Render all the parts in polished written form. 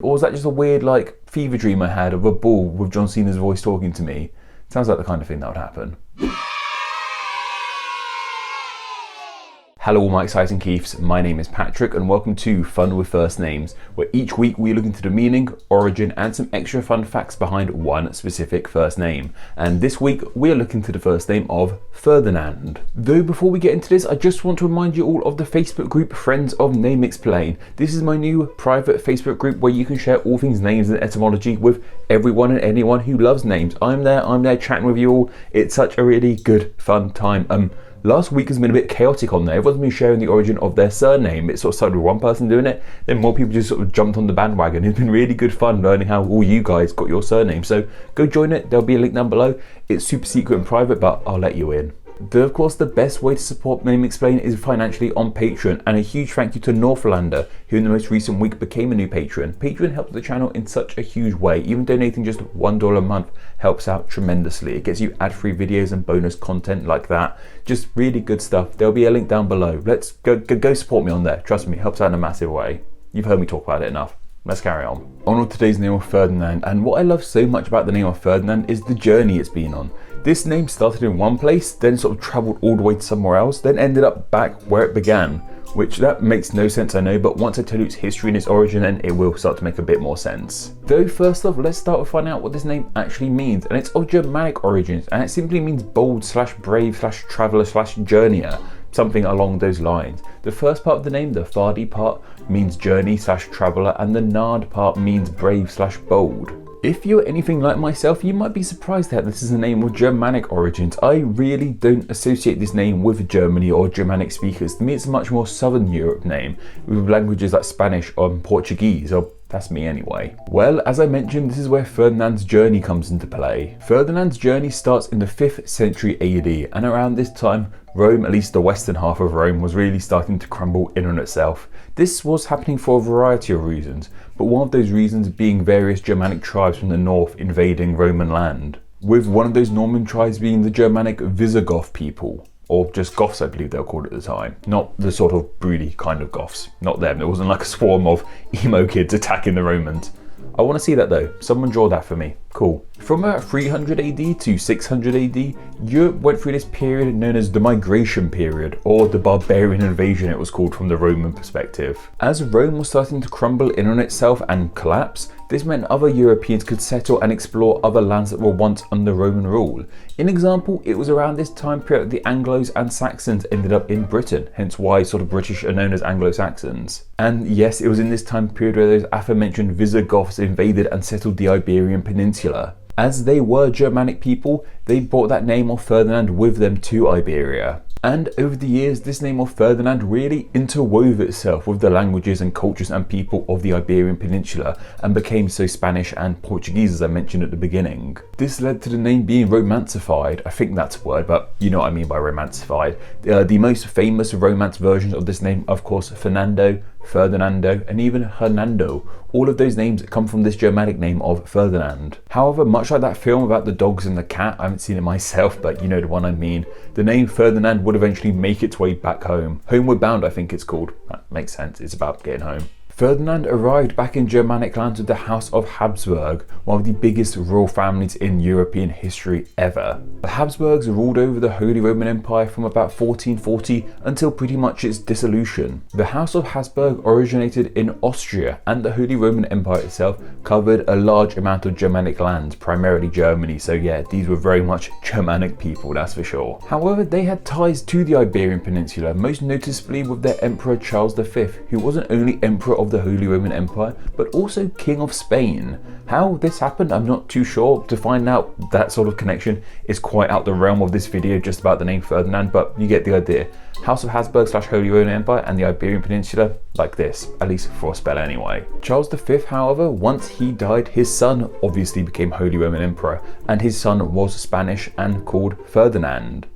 Or was that just a weird like fever dream I had of a bull with John Cena's voice talking to me? Sounds like the kind of thing that would happen. Hello all my exciting Keiths, my name is Patrick and welcome to Fun with First Names, where each week we look into the meaning, origin and some extra fun facts behind one specific first name. And this week we are looking to the first name of Ferdinand. Though before we get into this, I just want to remind you all of the Facebook group Friends of Name Explain. This is my new private Facebook group where you can share all things names and etymology with everyone and anyone who loves names. I'm there chatting with you all. It's such a really good fun time. Last week has been a bit chaotic on there. Everyone's been sharing the origin of their surname. It sort of started with one person doing it, then more people just sort of jumped on the bandwagon. It's been really good fun learning how all you guys got your surname. So go join it, there'll be a link down below. It's super secret and private, but I'll let you in. Though of course the best way to support Name Explain is financially on Patreon, and a huge thank you to Northlander, who in the most recent week became a new patron. Patreon helps the channel in such a huge way. Even donating just $1 a month helps out tremendously. It gets you ad-free videos and bonus content like that. Just really good stuff. There'll be a link down below. Let's go support me on there. Trust me, it helps out in a massive way. You've heard me talk about it enough. Let's carry on. On with today's name of Ferdinand, and what I love so much about the name of Ferdinand is the journey it's been on. This name started in one place, then sort of travelled all the way to somewhere else, then ended up back where it began. Which that makes no sense, I know, but once I tell you its history and its origin, then it will start to make a bit more sense. Though first off, let's start with finding out what this name actually means, and it's of Germanic origins, and it simply means bold / brave / traveller / journeyer. Something along those lines. The first part of the name, the Fardi part, means journey / traveller, and the Nard part means brave / bold. If you're anything like myself, you might be surprised that this is a name with Germanic origins. I really don't associate this name with Germany or Germanic speakers. To me, it's a much more Southern Europe name, with languages like Spanish or Portuguese, or that's me anyway. Well, as I mentioned, this is where Ferdinand's journey comes into play. Ferdinand's journey starts in the 5th century AD, and around this time, Rome, at least the western half of Rome, was really starting to crumble in on itself. This was happening for a variety of reasons, but one of those reasons being various Germanic tribes from the north invading Roman land, with one of those Norman tribes being the Germanic Visigoth people. Or just Goths, I believe they were called at the time. Not the sort of broody kind of Goths. Not them. It wasn't like a swarm of emo kids attacking the Romans. I want to see that though. Someone draw that for me. Cool. From about 300 AD to 600 AD, Europe went through this period known as the Migration Period, or the Barbarian Invasion it was called from the Roman perspective. As Rome was starting to crumble in on itself and collapse, this meant other Europeans could settle and explore other lands that were once under Roman rule. In example, it was around this time period that the Anglos and Saxons ended up in Britain, hence why sort of British are known as Anglo-Saxons. And yes, it was in this time period where those aforementioned Visigoths invaded and settled the Iberian Peninsula. As they were Germanic people, they brought that name of Ferdinand with them to Iberia. And over the years, this name of Ferdinand really interwove itself with the languages and cultures and people of the Iberian Peninsula and became so Spanish and Portuguese, as I mentioned at the beginning. This led to the name being romancified. I think that's a word, but you know what I mean by romancified. The most famous Romance versions of this name, of course, Fernando, Ferdinando, and even Hernando. All of those names come from this Germanic name of Ferdinand. However, much like that film about the dogs and the cat, I haven't seen it myself, but you know the one I mean, the name Ferdinand would eventually make its way back home. Homeward Bound, I think it's called. That makes sense, it's about getting home. Ferdinand arrived back in Germanic lands with the House of Habsburg, one of the biggest royal families in European history ever. The Habsburgs ruled over the Holy Roman Empire from about 1440 until pretty much its dissolution. The House of Habsburg originated in Austria, and the Holy Roman Empire itself covered a large amount of Germanic lands, primarily Germany, so yeah, these were very much Germanic people, that's for sure. However, they had ties to the Iberian Peninsula, most noticeably with their Emperor Charles V, who wasn't only Emperor of the Holy Roman Empire, but also King of Spain. How this happened, I'm not too sure. To find out that sort of connection is quite out the realm of this video just about the name Ferdinand, but you get the idea. House of Habsburg / Holy Roman Empire and the Iberian Peninsula, like this, at least for a spell anyway. Charles V, however, once he died, his son obviously became Holy Roman Emperor, and his son was Spanish and called Ferdinand.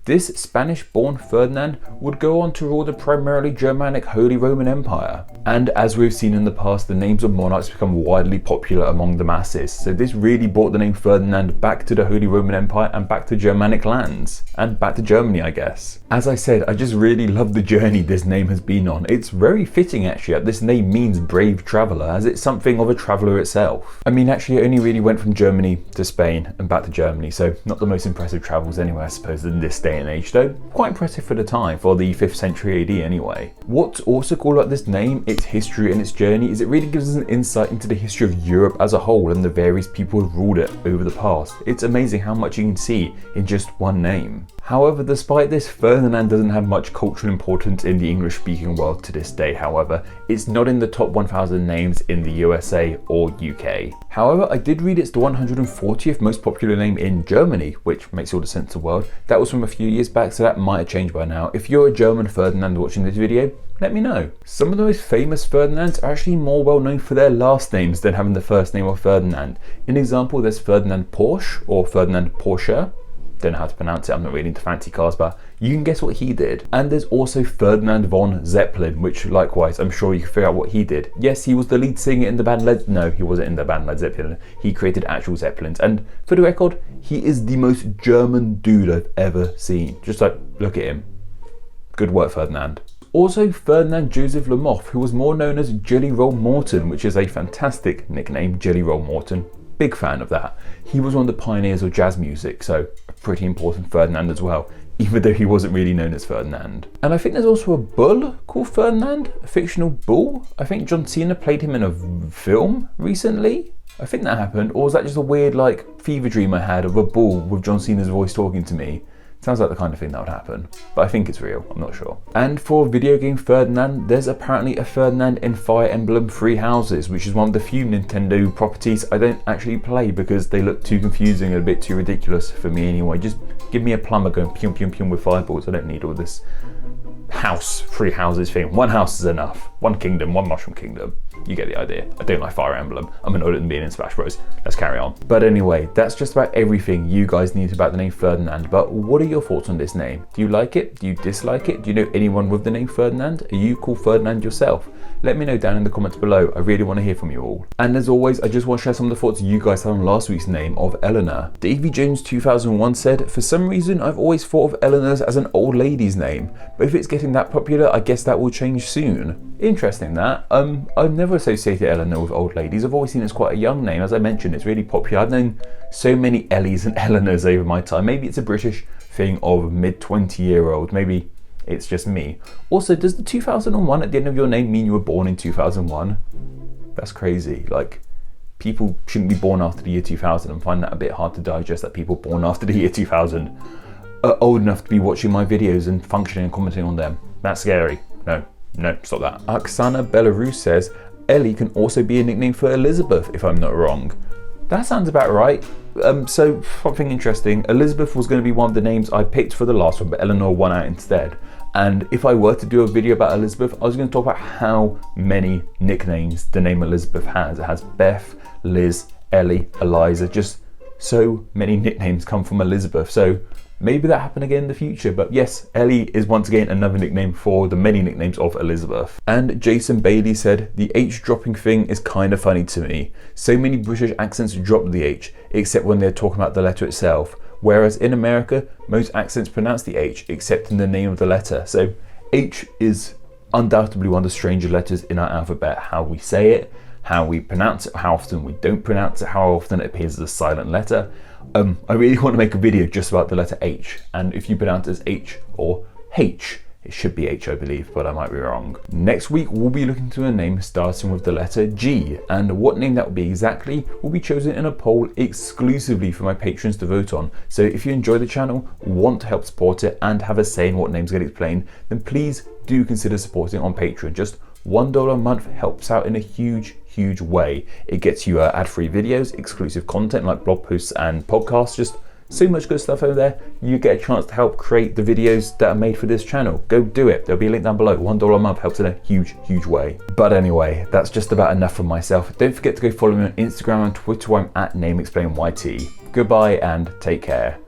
This Spanish-born Ferdinand would go on to rule the primarily Germanic Holy Roman Empire. And as we've seen in the past, the names of monarchs become widely popular among the masses. So this really brought the name Ferdinand back to the Holy Roman Empire and back to Germanic lands. And back to Germany, I guess. As I said, I just really love the journey this name has been on. It's very fitting actually that this name means brave traveller, as it's something of a traveller itself. I mean, actually it only really went from Germany to Spain and back to Germany, so not the most impressive travels anyway, I suppose, in this day and age, though quite impressive for the time, for the 5th century AD anyway. What's also cool about this name, its history and its journey, is it really gives us an insight into the history of Europe as a whole and the various people who've ruled it over the past. It's amazing how much you can see in just one name. However, despite this, Ferdinand doesn't have much cultural importance in the English-speaking world to this day. However, it's not in the top 1,000 names in the USA or UK. However, I did read it's the 140th most popular name in Germany, which makes all the sense in the world. That was from a few years back, so that might have changed by now. If you're a German Ferdinand watching this video, let me know. Some of the most famous Ferdinands are actually more well known for their last names than having the first name of Ferdinand. In example, there's Ferdinand Porsche or Ferdinand Porsche. Don't know how to pronounce it, I'm not really into fancy cars, but you can guess what he did. And there's also Ferdinand Von Zepplin, which likewise, I'm sure you can figure out what he did. Yes, he was the lead singer in the band no, he wasn't in the band Led Zeppelin. He created actual Zeppelins. And for the record, he is the most German dude I've ever seen. Just like, look at him. Good work, Ferdinand. Also, Ferdinand Joseph Lamotte, who was more known as Jelly Roll Morton, which is a fantastic nickname, Jelly Roll Morton. Big fan of that. He was one of the pioneers of jazz music, so a pretty important Ferdinand as well, even though he wasn't really known as Ferdinand. And I think there's also a bull called Ferdinand, a fictional bull. I think John Cena played him in a film recently. I think that happened, or was that just a weird like fever dream I had of a bull with John Cena's voice talking to me? Sounds like the kind of thing that would happen, but I think it's real, I'm not sure. And for video game Ferdinand, there's apparently a Ferdinand in Fire Emblem Three Houses, which is one of the few Nintendo properties I don't actually play because they look too confusing and a bit too ridiculous for me anyway. Just give me a plumber going pium pium pium with fireballs. I don't need all this house, three houses thing. One house is enough. One kingdom, one mushroom kingdom. You get the idea. I don't like Fire Emblem. I'm annoyed at them being in Smash Bros. Let's carry on. But anyway, that's just about everything you guys need about the name Ferdinand. But what are your thoughts on this name? Do you like it? Do you dislike it? Do you know anyone with the name Ferdinand? Are you called Ferdinand yourself? Let me know down in the comments below. I really want to hear from you all. And as always, I just want to share some of the thoughts you guys had on last week's name of Eleanor. Davy Jones 2001 said, for some reason, I've always thought of Eleanor as an old lady's name. But if it's getting that popular, I guess that will change soon. Interesting that. I've never associated Eleanor with old ladies. I've always seen it as quite a young name. As I mentioned, it's really popular. I've known so many Ellies and Eleanors over my time. Maybe it's a British thing of mid-20-year-olds. Maybe it's just me. Also, does the 2001 at the end of your name mean you were born in 2001? That's crazy. Like, people shouldn't be born after the year 2000 and find that a bit hard to digest that people born after the year 2000 are old enough to be watching my videos and functioning and commenting on them. That's scary. No, stop that. Oksana Belarus says, Ellie can also be a nickname for Elizabeth, if I'm not wrong. That sounds about right. So, something interesting. Elizabeth was going to be one of the names I picked for the last one, but Eleanor won out instead. And if I were to do a video about Elizabeth, I was going to talk about how many nicknames the name Elizabeth has. It has Beth, Liz, Ellie, Eliza, just so many nicknames come from Elizabeth. So maybe that happen again in the future, but yes, Ellie is once again another nickname for the many nicknames of Elizabeth. And Jason Bailey said, the H dropping thing is kind of funny to me. So many British accents drop the H, except when they're talking about the letter itself. Whereas in America, most accents pronounce the H, except in the name of the letter. So H is undoubtedly one of the stranger letters in our alphabet. How we say it, how we pronounce it, how often we don't pronounce it, how often it appears as a silent letter. I really want to make a video just about the letter H, and if you pronounce it as H or H, it should be H, I believe, but I might be wrong. Next week, we'll be looking to a name starting with the letter G, and what name that will be exactly will be chosen in a poll exclusively for my patrons to vote on. So if you enjoy the channel, want to help support it, and have a say in what names get explained, then please do consider supporting on Patreon. Just $1 a month helps out in a huge way. It gets you ad-free videos, exclusive content like blog posts and podcasts, just so much good stuff over there. You get a chance to help create the videos that are made for this channel. Go do it. There'll be a link down below. $1 a month helps in a huge way. But anyway, that's just about enough from myself. Don't forget to go follow me on Instagram and Twitter where I'm at NameExplainYT. Goodbye and take care.